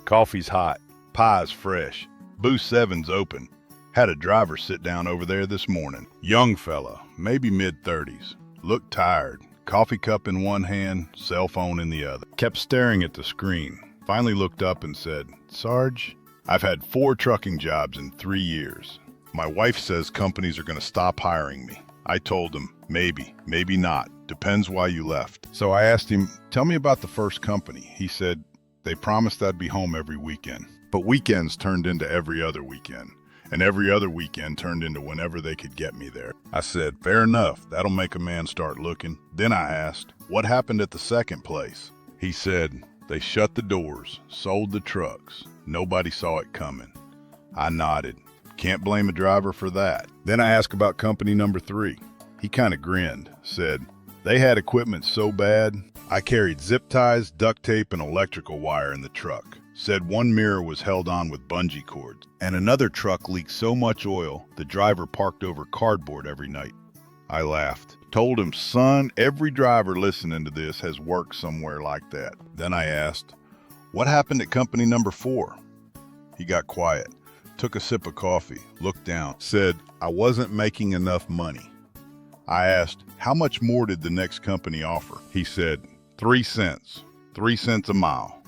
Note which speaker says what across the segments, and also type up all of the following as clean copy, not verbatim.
Speaker 1: Coffee's hot. Pie's fresh. Booth 7's open. Had a driver sit down over there this morning. Young fella, maybe mid-30s. Looked tired. Coffee cup in one hand, cell phone in the other. Kept staring at the screen. Finally looked up and said, "Sarge, I've had 4 trucking jobs in 3 years. My wife says companies are going to stop hiring me." I told him, maybe not. Depends why you left. So I asked him, tell me about the first company. He said, they promised I'd be home every weekend. But weekends turned into every other weekend. And every other weekend turned into whenever they could get me there. I said, fair enough. That'll make a man start looking. Then I asked, what happened at the second place? He said, they shut the doors, sold the trucks. Nobody saw it coming. I nodded. Can't blame a driver for that. Then I asked about company number 3. He kind of grinned, said, they had equipment so bad, I carried zip ties, duct tape, and electrical wire in the truck. Said one mirror was held on with bungee cords, and another truck leaked so much oil, the driver parked over cardboard every night. I laughed. Told him, son, every driver listening to this has worked somewhere like that. Then I asked, what happened at company number 4? He got quiet. Took a sip of coffee, looked down, said, I wasn't making enough money. I asked, how much more did the next company offer? He said, 3 cents, 3 cents a mile.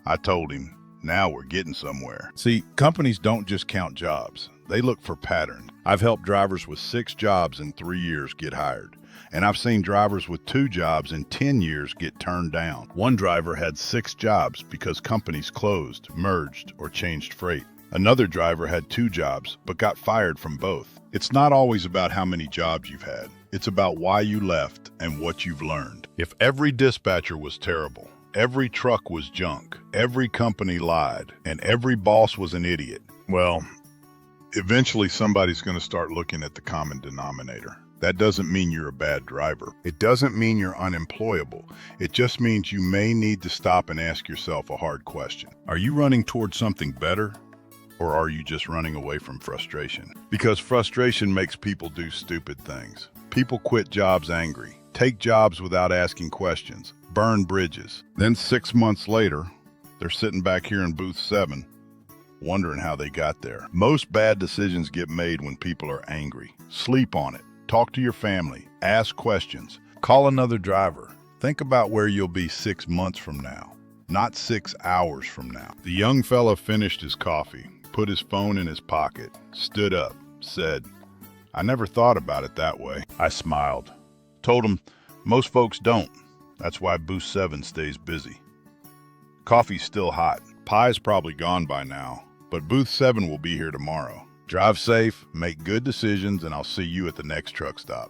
Speaker 1: I told him, now we're getting somewhere. See, companies don't just count jobs. They look for patterns. I've helped drivers with 6 jobs in 3 years get hired. And I've seen drivers with 2 jobs in 10 years get turned down. One driver had 6 jobs because companies closed, merged, or changed freight. Another driver had 2 jobs, but got fired from both. It's not always about how many jobs you've had. It's about why you left and what you've learned. If every dispatcher was terrible, every truck was junk, every company lied, and every boss was an idiot, well, eventually somebody's going to start looking at the common denominator. That doesn't mean you're a bad driver. It doesn't mean you're unemployable. It just means you may need to stop and ask yourself a hard question. Are you running towards something better? Or are you just running away from frustration? Because frustration makes people do stupid things. People quit jobs angry, take jobs without asking questions, burn bridges. Then 6 months later, they're sitting back here in booth 7, wondering how they got there. Most bad decisions get made when people are angry. Sleep on it. Talk to your family. Ask questions. Call another driver. Think about where you'll be 6 months from now, not 6 hours from now. The young fella finished his coffee, put his phone in his pocket, stood up, said, I never thought about it that way. I smiled. Told him, most folks don't. That's why booth 7 stays busy. Coffee's still hot. Pie's probably gone by now, but booth 7 will be here tomorrow. Drive safe, make good decisions, and I'll see you at the next truck stop.